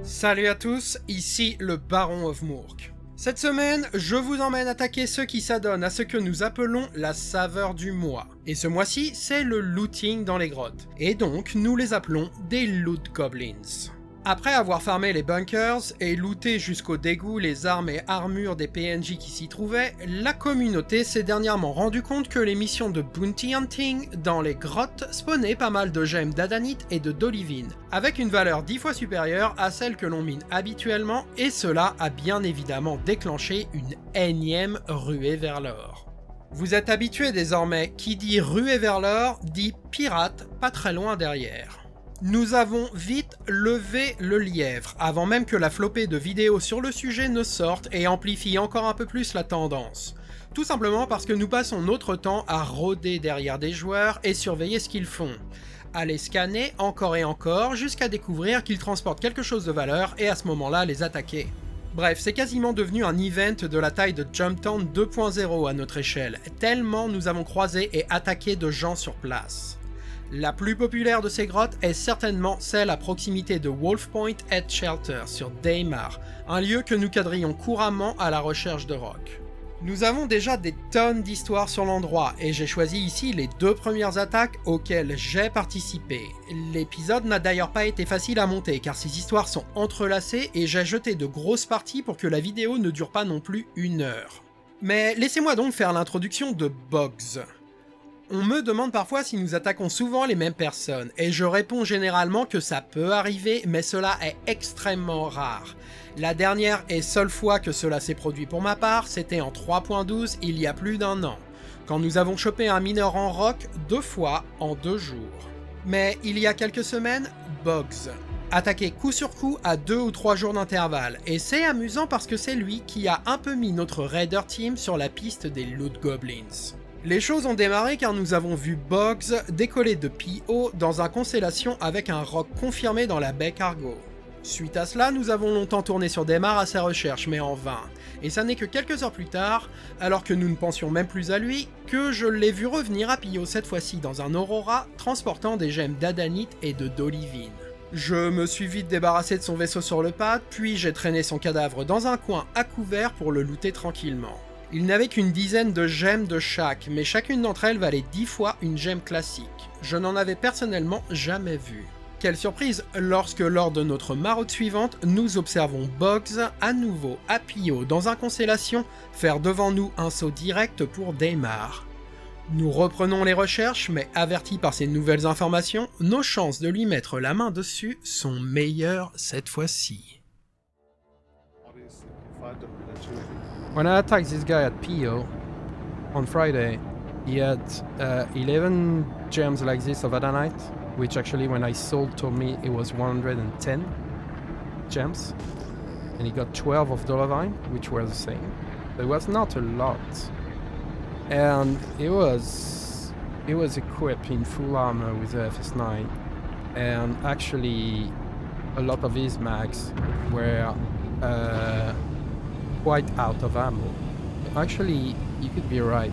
Salut à tous, ici le Baron of Mourk. Cette semaine, je vous emmène attaquer ceux qui s'adonnent à ce que nous appelons la saveur du mois. Et ce mois-ci, c'est le looting dans les grottes. Et donc, nous les appelons des Loot Goblins. Après avoir farmé les bunkers et looté jusqu'au dégoût les armes et armures des PNJ qui s'y trouvaient, la communauté s'est dernièrement rendu compte que les missions de bounty hunting dans les grottes spawnaient pas mal de gemmes d'adanite et de d'olivine, avec une valeur 10 fois supérieure à celle que l'on mine habituellement, et cela a bien évidemment déclenché une énième ruée vers l'or. Vous êtes habitués désormais, qui dit ruée vers l'or dit pirate pas très loin derrière. Nous avons vite levé le lièvre, avant même que la flopée de vidéos sur le sujet ne sorte et amplifie encore un peu plus la tendance. Tout simplement parce que nous passons notre temps à rôder derrière des joueurs et surveiller ce qu'ils font. À les scanner encore et encore jusqu'à découvrir qu'ils transportent quelque chose de valeur et à ce moment-là les attaquer. Bref, c'est quasiment devenu un event de la taille de Jumptown 2.0 à notre échelle, tellement nous avons croisé et attaqué de gens sur place. La plus populaire de ces grottes est certainement celle à proximité de Wolf Point Head Shelter sur Daymar, un lieu que nous quadrillons couramment à la recherche de rocs. Nous avons déjà des tonnes d'histoires sur l'endroit et j'ai choisi ici les 2 premières attaques auxquelles j'ai participé. L'épisode n'a d'ailleurs pas été facile à monter car ces histoires sont entrelacées et j'ai jeté de grosses parties pour que la vidéo ne dure pas non plus 1 heure. Mais laissez-moi donc faire l'introduction de Boggs. On me demande parfois si nous attaquons souvent les mêmes personnes, et je réponds généralement que ça peut arriver, mais cela est extrêmement rare. La dernière et seule fois que cela s'est produit pour ma part, c'était en 3.12 il y a plus d'1 an, quand nous avons chopé un mineur en roc 2 fois en 2 jours. Mais il y a quelques semaines, Boggs. Attaqué coup sur coup à 2 ou 3 jours d'intervalle, et c'est amusant parce que c'est lui qui a un peu mis notre raider team sur la piste des Loot Goblins. Les choses ont démarré car nous avons vu Boggs décoller de PO dans un constellation avec un roc confirmé dans la baie cargo. Suite à cela, nous avons longtemps tourné sur Daymar à sa recherche, mais en vain. Et ça n'est que quelques heures plus tard, alors que nous ne pensions même plus à lui, que je l'ai vu revenir à PO cette fois-ci dans un Aurora transportant des gemmes d'adanite et de d'olivine. Je me suis vite débarrassé de son vaisseau sur le pad, puis j'ai traîné son cadavre dans un coin à couvert pour le looter tranquillement. Il n'avait qu'une dizaine de gemmes de chaque, mais chacune d'entre elles valait 10 fois une gemme classique. Je n'en avais personnellement jamais vu. Quelle surprise lorsque lors de notre maraude suivante, nous observons Boggs à nouveau à Pio dans un constellation faire devant nous un saut direct pour Daymar. Nous reprenons les recherches, mais avertis par ces nouvelles informations, nos chances de lui mettre la main dessus sont meilleures cette fois-ci. When I attacked this guy at PO on Friday, he had 11 gems like this of Adanite, which actually when I sold told me it was 110 gems, and he got 12 of Dolavine, which were the same. So it was not a lot, and it was equipped in full armor with the FS9, and actually a lot of his mags were quite out of ammo. Actually, you could be right.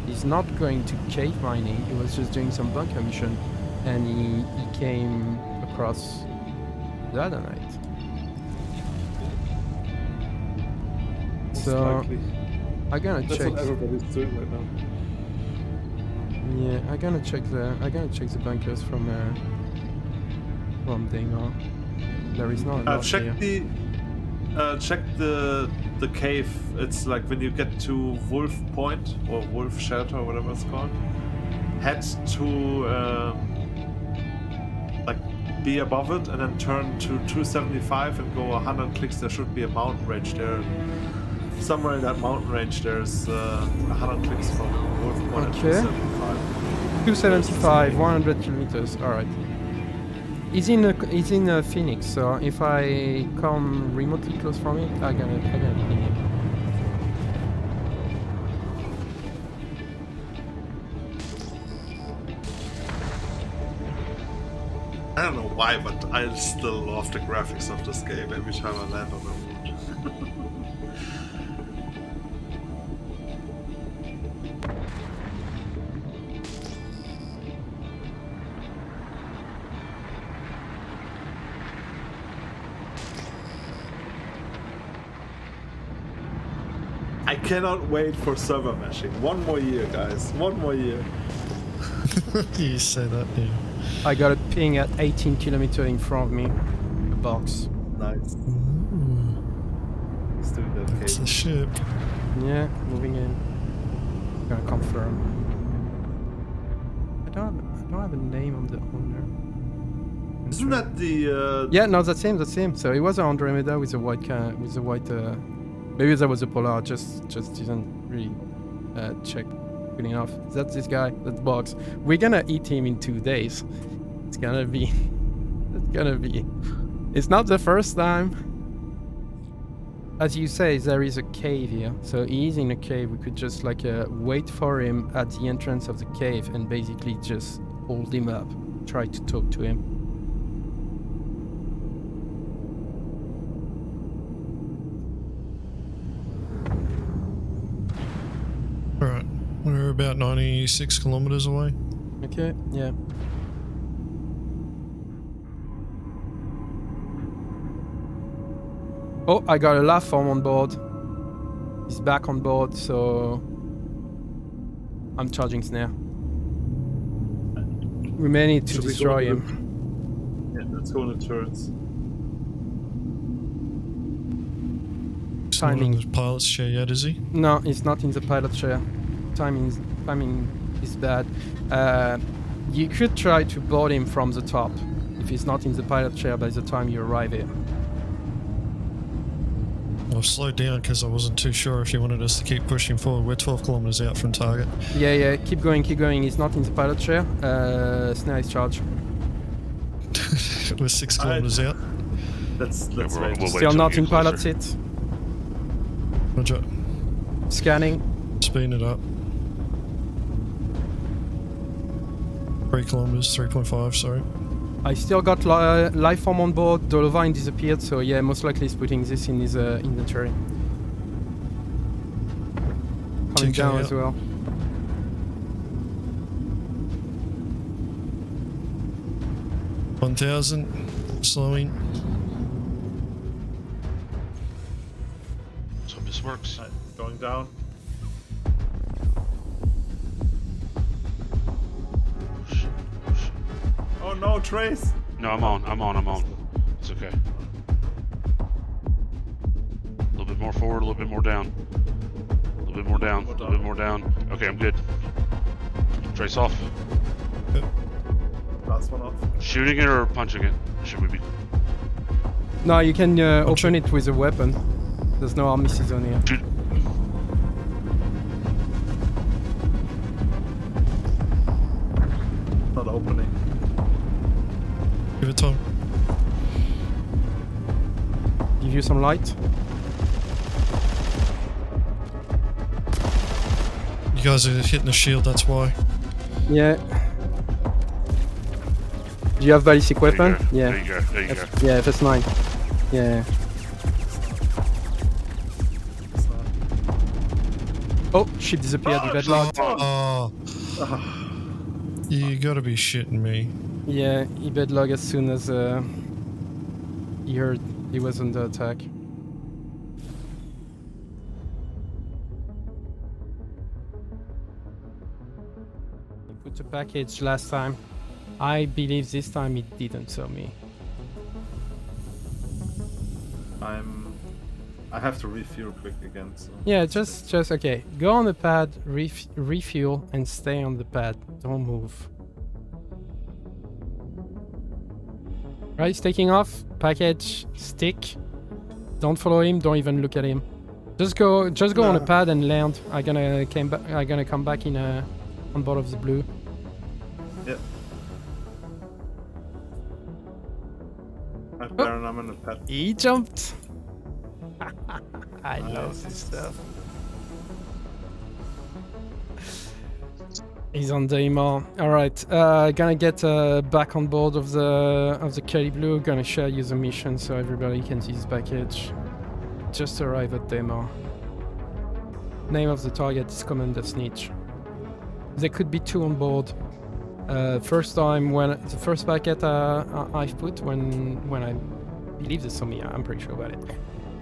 He's not going to cave mining, he was just doing some bunker mission and he came across the Adanite. So I'm gonna That's check. what everybody's doing right now. Yeah, I'm gonna check the bunkers from Dinger. There is not a lot Check here. check the cave. It's like when you get to Wolf Point or Wolf Shelter or whatever it's called. Head to like be above it and then turn to 275 and go 100 clicks. There should be a mountain range there. Somewhere in that mountain range there's 100 clicks from Wolf Point at Okay. 275. 275, 100 kilometers. All right. He's in Phoenix, so if I come remotely close from it, I'm gonna ping him. I don't know why, but I still love the graphics of this game every time I land on a moon. cannot wait for server meshing. One more year, guys. One more year. You say that, yeah. I got a ping at 18 kilometers in front of me. A box. Nice. Ooh, Let's do that, that's the Kate. ship. Yeah, moving in. Gonna confirm. I don't have a name of the owner. Isn't that the? Yeah, no, that's him. That's him. So it was an Andromeda with a white maybe that was a Polar. Just didn't really check good enough. That's this guy. That box. We're gonna eat him in 2 days. It's gonna be. It's gonna be. It's not the first time. As you say, there is a cave here. So he's in a cave. We could just like wait for him at the entrance of the cave and basically just hold him up, try to talk to him. Alright, we're about 96 kilometers away. Okay, yeah. Oh, I got a laugh form on board. He's back on board, so I'm charging snare. We may need to Should we go destroy to him. Yeah, let's go to the turrets. He's not in the pilot's chair yet, is he? No, he's not in the pilot chair. Timing is bad. You could try to board him from the top if he's not in the pilot chair by the time you arrive here. I've slowed down because I wasn't too sure if you wanted us to keep pushing forward. We're 12 kilometers out from target. Yeah, keep going. He's not in the pilot chair. Snare is charged. We're 6 kilometers out. Let's we'll wait. wait Still till not we in get pilot closer. seat. Roger. Scanning. Speeding it up. 3 kilometers, 3.5, sorry. I still got life form on board. The Lovine disappeared, so yeah, most likely he's putting this in his inventory. Coming TK down out. as well. $1,000, slowing. Let's hope this works. Right, going down. Push, push. Oh no, Trace! No, I'm on. It's okay. A little bit more forward, a little bit more down. A little bit more down, a little bit more down. Okay, I'm good. Trace off. Last one off. Shooting it or punching it? Should we be? No, you can open it with a weapon. There's no arm misses on here. Shoot. Not opening. Give it time. Give you some light. You guys are hitting the shield, that's why. Yeah. Do you have ballistic There you weapon? go, Yeah. There you go. There you go. Yeah, FS9. Yeah. It's not. Oh, ship disappeared. You deadlocked. Oh, you gotta be shitting me. Yeah, he bedlog as soon as he heard he was under attack. He put the package last time. I believe this time it didn't tell me. I have to refuel quick again. So. Yeah, just okay. Go on the pad, refuel, and stay on the pad. Don't move. Right, he's taking off. Package, stick. Don't follow him. Don't even look at him. Just go on the pad and land. I'm gonna come back in on board of the blue. Yeah. I'm Baron, I'm in the pet. He jumped. I love this stuff. He's on Daimar. Alright, gonna get back on board of the Kelly Blue. Gonna share you the mission so everybody can see this package. Just arrived at Daimar. Name of the target is Commander Snitch. There could be 2 on board. First time when the first packet I've put when I believe this on me, I'm pretty sure about it.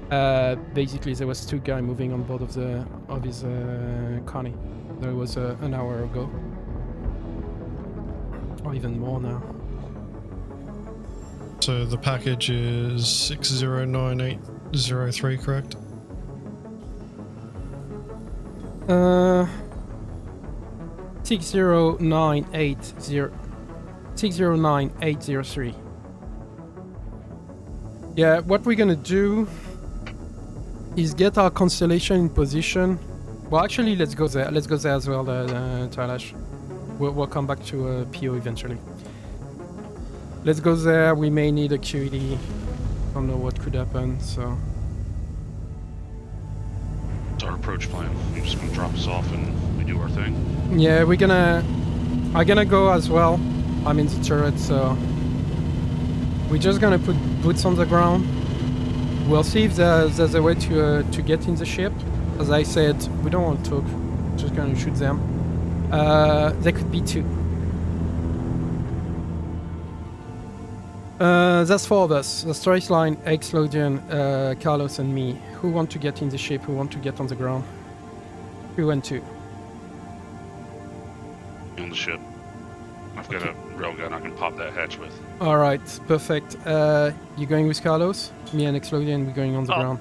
Basically, there was 2 guys moving on board of his Connie. There was an hour ago, or even more now. So the package is 609803, correct? 609,803. Yeah, what we're gonna do is get our constellation in position. Well, actually, let's go there. Let's go there as well, Talash. We'll come back to PO eventually. Let's go there. We may need a QED. Don't know what could happen, so... It's our approach plan. You're just gonna drop us off and we do our thing. Yeah, I'm gonna go as well. I'm in the turret, so... We're just gonna put boots on the ground. We'll see if there's a way to get in the ship. As I said, we don't want to talk. Just gonna shoot them. There could be 2. That's 4 of us. The straight line, Exlodian, Carlos and me. Who want to get in the ship? Who want to get on the ground? 2 and 2. On the ship. I've got a railgun I can pop that hatch with. Alright, perfect. You going with Carlos? Me and Exlodian, we're going on the ground.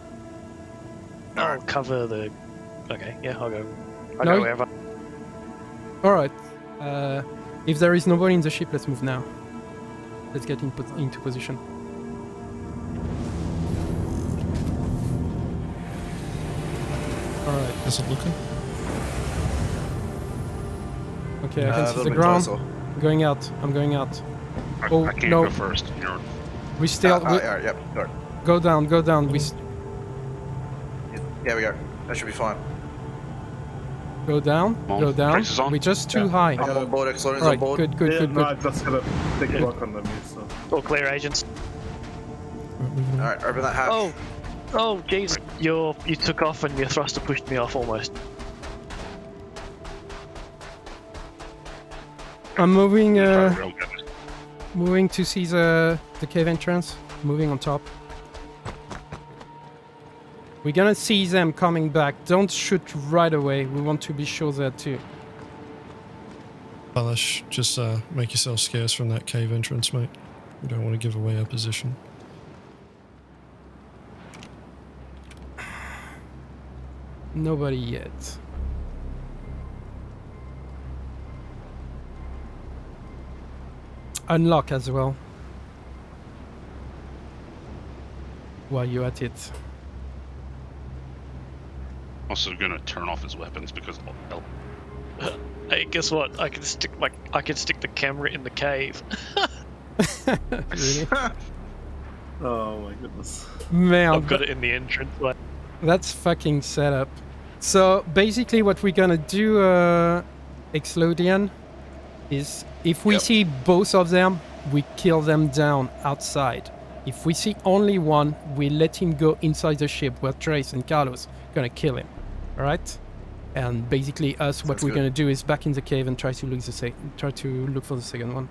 I'll cover the... Okay, yeah, I'll go. I'll No, go wherever. Alright. If there is nobody in the ship, let's move now. Let's get into position. Alright. Is it looking? Okay, I can see the ground. Going out. I'm going out. I can't no. go first. You're... We still... Alright, yep, good. Go down, go down. Yeah, we go. That should be fine. Go down, go down. Braces on. We're just too high. I'm on board, Exlodian's Alright, on board. good, good, Yeah, good, no, good. I'm just gonna take a look on them, so. All clear, agents. Alright, open that hatch. Oh, jeez. You took off and your thruster pushed me off almost. I'm moving, Railgun. moving to see the cave entrance. Moving on top. We're gonna see them coming back. Don't shoot right away. We want to be sure there too. Balash, just make yourself scarce from that cave entrance, mate. We don't want to give away our position. Nobody yet. Unlock as well. While you're at it. Also gonna turn off his weapons because Hey, guess what? I can stick the camera in the cave. Really? Oh my goodness. Man, I've got it in the entrance. Like, that's fucking setup. So basically what we're gonna do, Exlodian, is if we see both of them, we kill them down outside. If we see only one, we let him go inside the ship where Trace and Carlos gonna kill him. Alright? And basically us, what we're gonna do is back in the cave and try to look for the second one.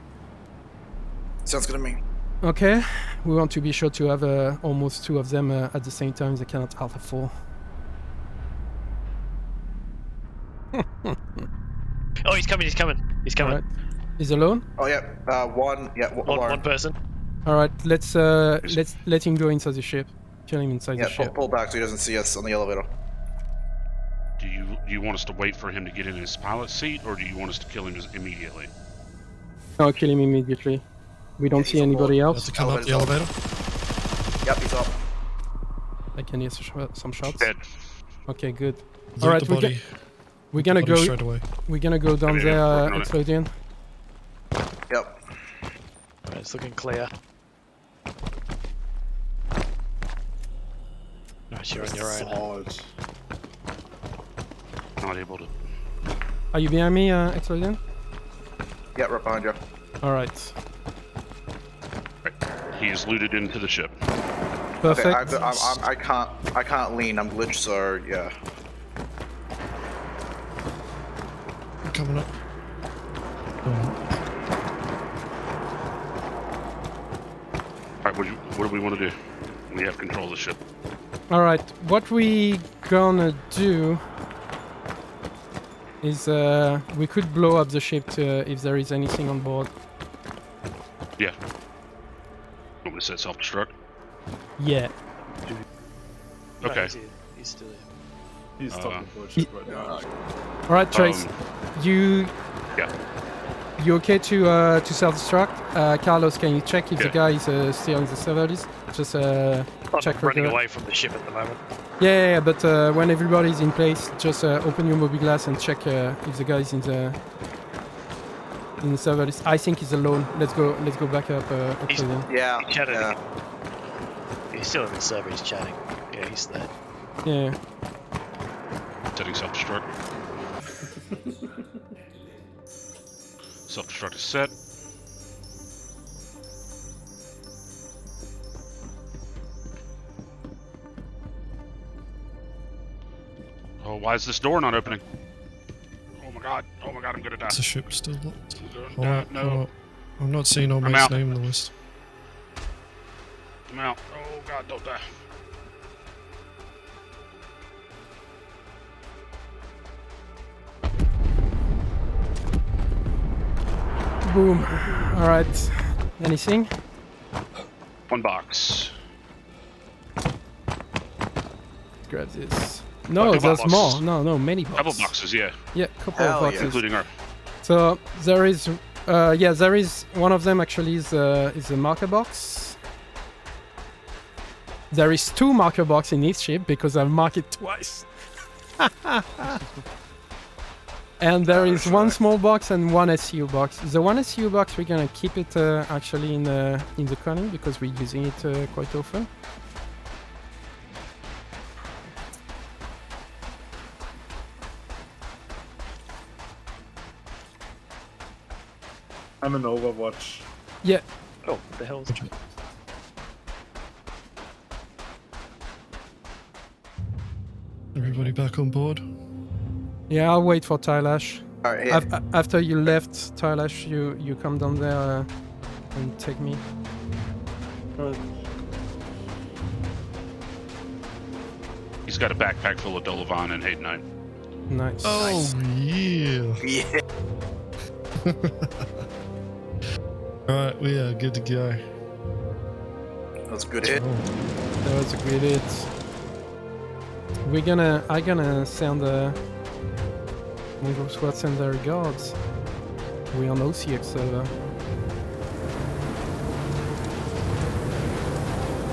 Sounds good to me. Okay, we want to be sure to have almost 2 of them at the same time. They cannot have a 4. oh, he's coming. He's coming. Alright. He's alone? Oh, yeah. One One person. Alright, let's let him go inside the ship. Kill him inside the ship. Pull back so he doesn't see us on the elevator. do you want us to wait for him to get in his pilot seat, or do you want us to kill him immediately? No, kill him immediately. We don't see anybody Have else. to come up the elevator. Yep, he's up. I can hear some shots. Dead. Okay, good. Loot Alright, the body. we're gonna Body go. straight away. We're gonna go down Yeah, there, working on it. Exlodian. Yep. Right, it's looking clear. Nice, you're on your own. Solid. Not able to. Are you behind me, Exlodian? Yep, right behind you. Alright. He is looted into the ship. Perfect. Okay, I can't lean. I'm glitched, so yeah. Coming up. Alright, what do we want to do? We have control of the ship. Alright, what we gonna do is we could blow up the ship if there is anything on board. Yeah. Want me to set self-destruct? Yeah. No, Okay. he's still here. He's talking bullshit right now. Alright, Trace. You Yeah. you okay to self-destruct? Carlos, can you check if the Yeah. guy is still in the server list? Just I'm check running regular. away from the ship at the moment. Yeah, but when everybody's in place, just open your mobile glass and check if the guy's in the server list. I think he's alone. Let's go back up. He's- Octavian. Yeah. He chatted. Yeah. He's still in the server. He's chatting. Yeah, he's there. Yeah. Setting self-destruct. Self-destruct is set. Oh, why is this door not opening? Oh my god, I'm gonna die. Is the ship still locked? No, Oh, no. oh, I'm not seeing old I'm mate's out. name on the list. I'm out. Oh god, don't die. Boom. Alright. Anything? One box. Grab this. No, Couple there's boxes. more. No, many boxes. Couple boxes, yeah. Yeah, couple Hell of yeah. boxes. Including her. So there is, there is one of them actually is a marker box. There is 2 marker box in each ship because I've marked it twice. And there is one small box and one SU box. The one SU box we're gonna keep it actually in the conning because we're using it quite often. I'm in Overwatch. Yeah. Oh, what the hell's that? Everybody back on board? Yeah, I'll wait for Tylash. All right. Yeah. After you left, Tylash, you come down there and take me. He's got a backpack full of Dolavan and Hate Night. Nice. Oh, yeah. Yeah. Alright, we are good to go. That's a good hit. That was a great hit. I gonna send Mongrel Squad send their regards. We on OCX server.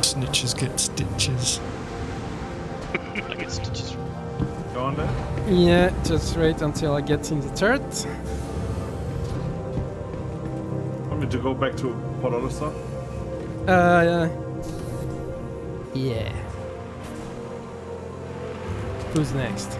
Snitches get stitches. I guess it's just Go on there. Yeah, just wait until I get in the turret. Want me to go back to Port Olisar? Yeah. Who's next?